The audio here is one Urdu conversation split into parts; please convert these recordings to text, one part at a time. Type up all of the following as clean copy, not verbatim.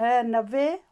90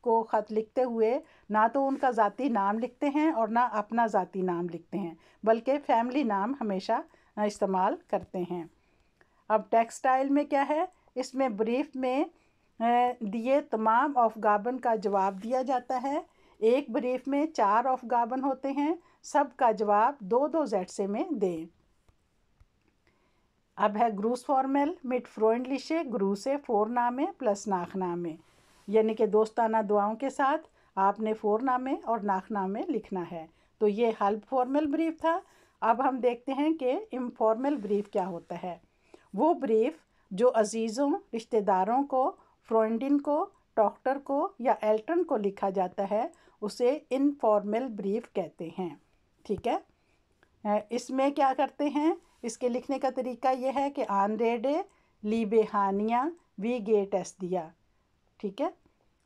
کو خط لکھتے ہوئے نہ تو ان کا ذاتی نام لکھتے ہیں اور نہ اپنا ذاتی نام لکھتے ہیں، بلکہ فیملی نام ہمیشہ استعمال کرتے ہیں۔ اب ٹیکسٹائل میں کیا ہے، اس میں بریف میں دیے تمام aufgaben کا جواب دیا جاتا ہے۔ ایک بریف میں 4 aufgaben ہوتے ہیں، سب کا جواب 2 Sätze میں دیں۔ اب ہے گروس فارمل مٹ فرینڈلیشے گروسے فورنامے پلس ناخنامے، یعنی کہ دوستانہ دعاؤں کے ساتھ آپ نے فورنامے اور ناخنامے لکھنا ہے۔ تو یہ ہیلپ فارمل بریف تھا۔ اب ہم دیکھتے ہیں کہ انفارمل بریف کیا ہوتا ہے۔ وہ بریف جو عزیزوں، رشتہ داروں کو، فرینڈن کو، ڈاکٹر کو یا ایلٹرن کو لکھا جاتا ہے اسے انفارمل بریف کہتے ہیں، ٹھیک ہے۔ اس میں کیا کرتے ہیں، اس کے لکھنے کا طریقہ یہ ہے کہ آن ریڈے لیبے ہانیہ وی گیٹ ایس دیا، ٹھیک ہے،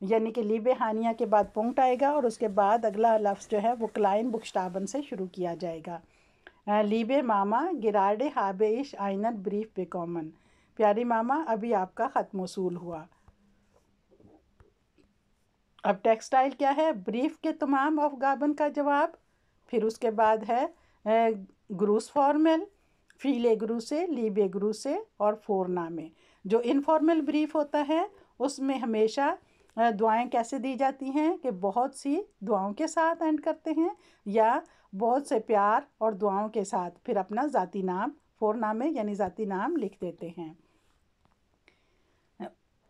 یعنی کہ لیبے ہانیہ کے بعد پونکٹ آئے گا اور اس کے بعد اگلا لفظ جو ہے وہ کلائن بکشتابن سے شروع کیا جائے گا۔ لیبے ماما گراڈے ہابے اش آئینن بریف بیکومن، پیاری ماما ابھی آپ کا خط موصول ہوا۔ اب ٹیکسٹائل کیا ہے، بریف کے تمام aufgaben کا جواب، پھر اس کے بعد ہے گروس فارمل، فیلے گروسے، لیبے گروسے اور فورنامے۔ جو انفارمل بریف ہوتا ہے اس میں ہمیشہ دعائیں کیسے دی جاتی ہیں کہ بہت سی دعاؤں کے ساتھ اینڈ کرتے ہیں یا بہت سے پیار اور دعاؤں کے ساتھ پھر اپنا ذاتی نام فورنامے یعنی ذاتی نام لکھ دیتے ہیں۔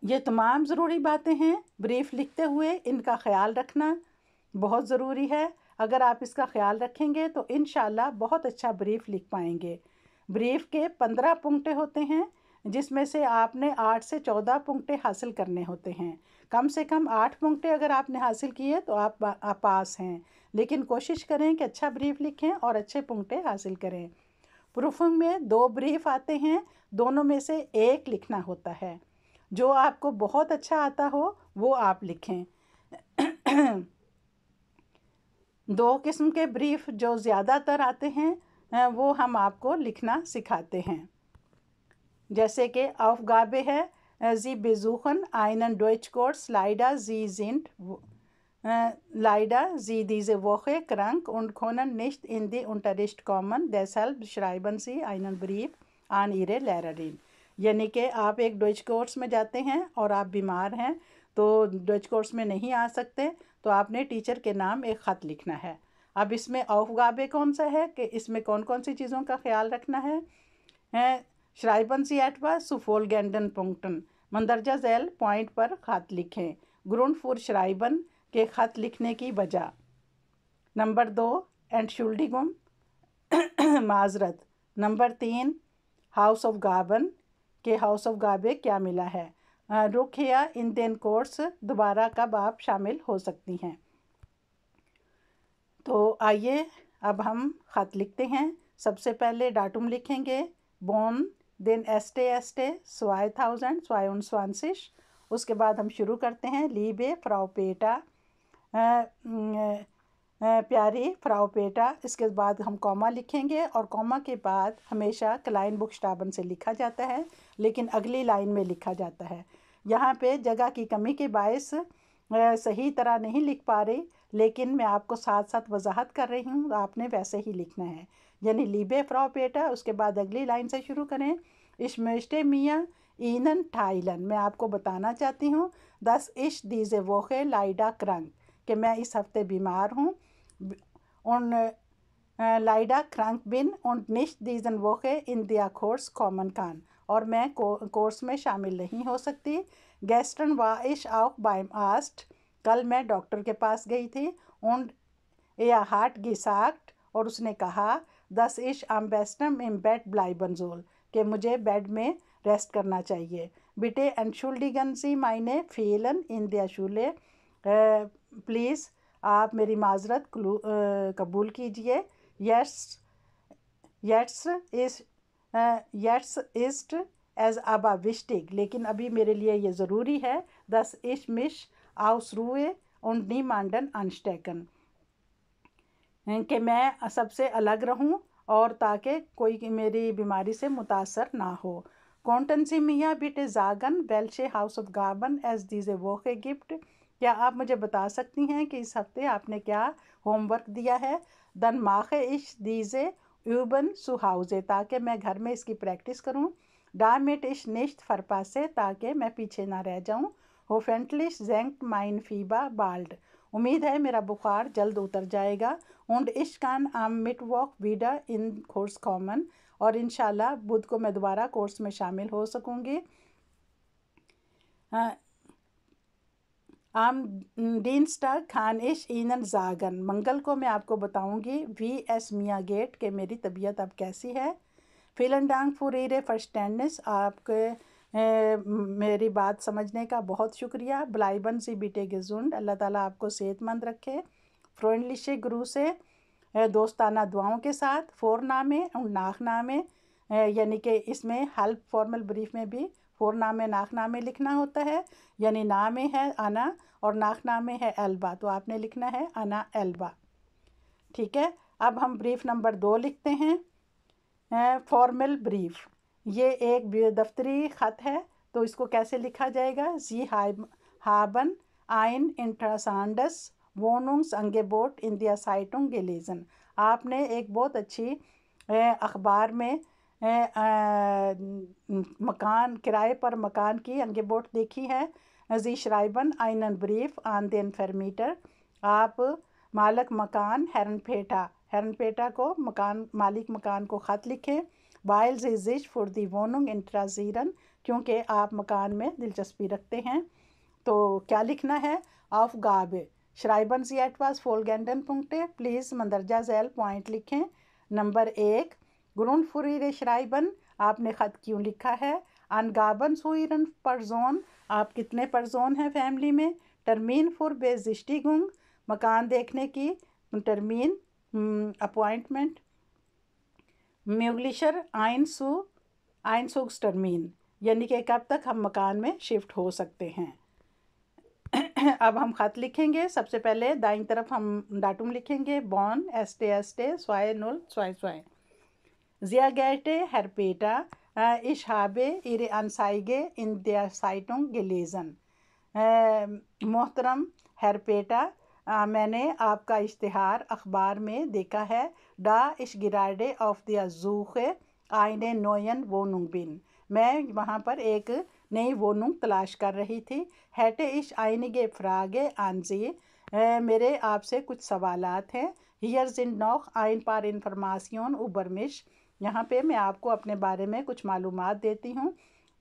یہ تمام ضروری باتیں ہیں، بریف لکھتے ہوئے ان کا خیال رکھنا بہت ضروری ہے۔ اگر آپ اس کا خیال رکھیں گے تو انشاءاللہ بہت اچھا بریف لکھ پائیں گے۔ بریف کے 15 پنکٹے ہوتے ہیں جس میں سے آپ نے 8 سے 14 پنکٹے حاصل کرنے ہوتے ہیں۔ کم سے کم 8 پنکٹے اگر آپ نے حاصل کیے تو آپ پاس ہیں، لیکن کوشش کریں کہ اچھا بریف لکھیں اور اچھے پنکٹے حاصل کریں۔ پروفنگ میں 2 بریف آتے ہیں، دونوں میں سے ایک لکھنا ہوتا ہے۔ جو آپ کو بہت اچھا آتا ہو وہ آپ لکھیں۔ 2 قسم کے بریف جو زیادہ تر آتے ہیں وہ ہم آپ کو لکھنا سکھاتے ہیں، جیسے کہ Aufgabe ہے Sie besuchen einen Deutschkurs, leider Sie sind leider Sie diese Woche krank und können nicht in die Unterricht kommen, deshalb schreiben Sie einen Brief an Ihre Lehrerin۔ یعنی کہ آپ ایک ڈوئچ کورس میں جاتے ہیں اور آپ بیمار ہیں تو ڈوئچ کورس میں نہیں آ سکتے تو آپ نے ٹیچر کے نام ایک خط لکھنا ہے۔ اب اس میں Aufgabe کون سا ہے کہ اس میں کون کون سی چیزوں کا خیال رکھنا ہے۔ شرائبن سی ایٹوا سفول گینڈن پنکٹن، مندرجہ ذیل پوائنٹ پر خط لکھیں۔ گرونڈ فور شرائبن کے خط لکھنے کی وجہ۔ نمبر 2 اینٹشولڈیگم معذرت۔ نمبر 3 ہاؤس آف گابن کہ ہاؤس آف گابے کیا ملا ہے۔ رکھیا ان دین کورس دوبارہ کب آپ شامل ہو سکتی ہیں۔ تو آئیے اب ہم خط لکھتے ہیں۔ سب سے پہلے ڈاٹم لکھیں گے بون، دین ایسٹے 2022، اس کے بعد ہم شروع کرتے ہیں لیبے فراو پیٹا، پیاری فراو پیٹا، اس کے بعد ہم کوما لکھیں گے اور کوما کے بعد ہمیشہ کلائن بکشتابن سے لکھا جاتا ہے لیکن اگلی لائن میں لکھا جاتا ہے۔ یہاں پہ جگہ کی کمی کے باعث صحیح طرح نہیں لکھ پا رہی، لیکن میں آپ کو ساتھ ساتھ وضاحت کر رہی ہوں، آپ نے ویسے ہی لکھنا ہے، یعنی لیبے فراو پیٹا، اس کے بعد اگلی لائن سے شروع کریں۔ اش مشتے میاں اینن ٹھائلن، میں آپ کو بتانا چاہتی ہوں دس اش دیزے ووخے لائڈا کرنگ کہ میں اس ہفتے بیمار ہوں، ان لائڈا کرنک بن und nicht diesen Woche in der Kurs kommen kann، اور میں کورس میں شامل نہیں ہو سکتی۔ gestern war ich auch beim Arzt، کل میں ڈاکٹر کے پاس گئی تھی۔ und er hat gesagt، اور اس نے کہا dass ich am besten im Bett bleiben soll، کہ مجھے بیڈ میں ریسٹ کرنا چاہیے۔ bitte entschuldigen Sie meine Fehlen in der Schule، please آپ میری معذرت قبول کیجئے۔ jetzt ist es aber wichtig، لیکن ابھی میرے لیے یہ ضروری ہے dass ich mich ausruhe und niemanden anstecken، کہ میں سب سے الگ رہوں اور تاکہ کوئی میری بیماری سے متاثر نہ ہو۔ Konnten Sie mir bitte sagen welche Hausaufgaben es diese Woche gibt؟ کیا آپ مجھے بتا سکتی ہیں کہ اس ہفتے آپ نے کیا ہوم ورک دیا ہے؟ دن ماخے اش دیزے یوبن سو ہاؤزے، تاکہ میں گھر میں اس کی پریکٹس کروں۔ ڈامٹ اش نشت فرپاسے، تاکہ میں پیچھے نہ رہ جاؤں۔ ہوفینٹلش زینکٹ مائن فیبا بالڈ، امید ہے میرا بخار جلد اتر جائے گا۔ اونڈ اش کان ام مٹ walk Vida in course common, اور انشاءاللہ بدھ کو میں دوبارہ کورس میں شامل ہو سکوں گی۔ آم ڈینسٹاگ کھان اش اینن زاگن، منگل کو میں آپ کو بتاؤں گی وی ایس میاں گیٹ کہ میری طبیعت اب کیسی ہے۔ فیلن ڈانگ فوریرے فرسٹینڈنس، آپ کے میری بات سمجھنے کا بہت شکریہ۔ بلائبن سی بیٹے گزنڈ، اللہ تعالیٰ آپ کو صحت مند رکھے۔ فرینڈلیشے گرو سے، دوستانہ دعاؤں کے ساتھ۔ فور نامے اور ناخ نامے، یعنی کہ اس میں ہیلپ فارمل بریف میں بھی فور نامے ناخ نامے لکھنا ہوتا ہے، یعنی نامے ہے انا اور ناخ نامے ہے ایلبا، تو آپ نے لکھنا ہے انا ایلبا، ٹھیک ہے۔ اب ہم بریف نمبر 2 لکھتے ہیں۔ فارمل بریف، یہ ایک دفتری خط ہے، تو اس کو کیسے لکھا جائے گا؟ زی ہابن آئن انٹراسانڈس ووننگس انگیبوٹ ان دیا سائٹنگ گیلیزن، آپ نے ایک بہت اچھی اخبار میں مکان کرائے پر مکان کی انگیبوٹ دیکھی ہے۔ زی شرائبن آئنن بریف آن دین فرمیٹر، آپ مالک مکان ہیرن پیٹا کو مالک مکان کو خط لکھیں۔ وائل زی زش فور دی ووننگ انٹرازیرن، کیونکہ آپ مکان میں دلچسپی رکھتے ہیں، تو کیا لکھنا ہے؟ آف گاب شرائبن زی ایٹواز فولگینڈن پنکٹے، پلیز مندرجہ ذیل پوائنٹ لکھیں۔ نمبر 1، گرونڈ فوریرے شرائبن، آپ نے خط کیوں لکھا ہے؟ انگابن سوئرن پرزون، آپ کتنے پرزون ہیں فیملی میں؟ ٹرمین فور بے زشٹی گنگ، مکان دیکھنے کی ٹرمین اپوائنٹمنٹ۔ میوگلیشر آئن سوگس ٹرمین، یعنی کہ کب تک ہم مکان میں شفٹ ہو سکتے ہیں۔ اب ہم خط لکھیں گے۔ سب سے پہلے دائیں طرف ہم ڈاٹم لکھیں گے، بون ایسٹے سوائے نول سوائے۔ زیا گیٹے ہرپیٹا اشہابے ایرے انسائیگے ان دیا سائٹنگ گلیزن، محترم ہرپیٹا، میں نے آپ کا اشتہار اخبار میں دیکھا ہے۔ ڈا اش گراڈے آف دیا زوخے آئنے نوین ووننگ بن، میں وہاں پر ایک نئی ووننگ تلاش کر رہی تھی۔ ہیٹے اش آئنگے فراگے آنزی، میرے آپ سے کچھ سوالات ہیں۔ ہیئر زن نوخ آئن پار انفرماسیون اوبرمش، یہاں پہ میں آپ کو اپنے بارے میں کچھ معلومات دیتی ہوں۔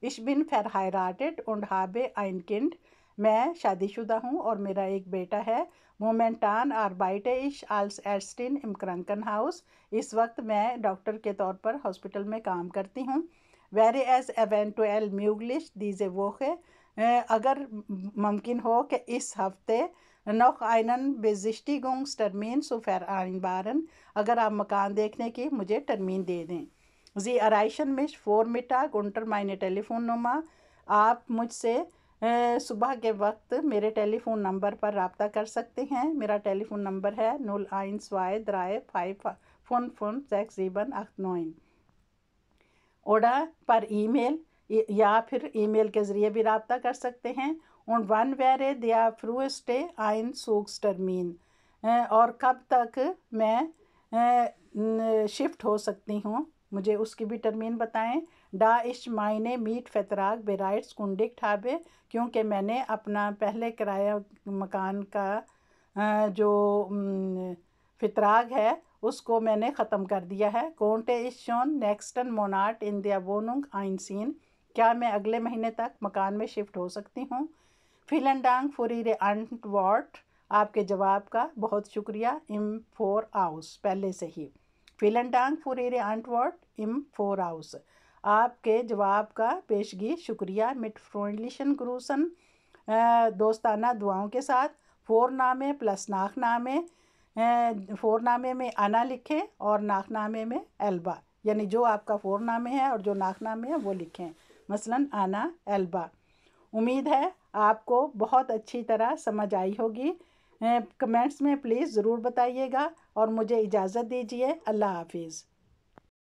اش بن فرہائراٹڈ und habe ein Kind، میں شادی شدہ ہوں اور میرا ایک بیٹا ہے۔ مومنٹان arbeite ich als Ärztin im Krankenhaus، اس وقت میں ڈاکٹر کے طور پر ہاسپٹل میں کام کرتی ہوں۔ wäre es eventuell möglich diese Woche، اگر ممکن ہو کہ اس ہفتے noch einen Besichtigungstermin zu vereinbaren، اگر آپ مکان دیکھنے کی مجھے ٹرمین دے دیں۔ Sie erreichen mich Vormittag unter meine Telefonnummer، آپ مجھ سے صبح کے وقت میرے ٹیلی فون نمبر پر رابطہ کر سکتے ہیں۔ میرا ٹیلی فون نمبر ہے 0123556789۔ اوڈا پر ای میل، یا پھر ای میل کے ذریعے بھی رابطہ کر سکتے ہیں۔ und wann wäre der früheste Einzugstermin، اور کب تک میں شفٹ ہو سکتی ہوں، مجھے اس کی بھی ٹرمین بتائیں۔ ڈا اش مائنے میٹ فتراگ بیرائٹس کنڈکٹ ہابے، کیونکہ میں نے اپنا پہلے کرایہ مکان کا جو فتراگ ہے اس کو میں نے ختم کر دیا ہے۔ کونٹے اش شون نیکسٹن موناٹ ان دیا ووننگ آئنسین، کیا میں اگلے مہینے تک مکان میں شفٹ ہو سکتی ہوں؟ فیلن ڈانگ فور ایرے انٹورٹ، آپ کے جواب کا بہت شکریہ۔ ام فور آؤس، پہلے سے ہی فیلن ڈانگ فور ایرے انٹورٹ ام فور آؤس، آپ کے جواب کا پیشگی شکریہ۔ مٹ فرینڈلیشن گروسن، دوستانہ دعاؤں کے ساتھ۔ فور نامے پلس ناخ نامے، فور نامے میں انا لکھیں اور ناخ نامے میں ایلبا، یعنی جو آپ کا فور نامے ہے اور جو ناخ نامے ہے وہ لکھیں، مثلاً انا ایلبا۔ امید ہے آپ کو بہت اچھی طرح سمجھ آئی ہوگی۔ کمنٹس میں پلیز ضرور بتائیے گا، اور مجھے اجازت دیجیے۔ اللہ حافظ۔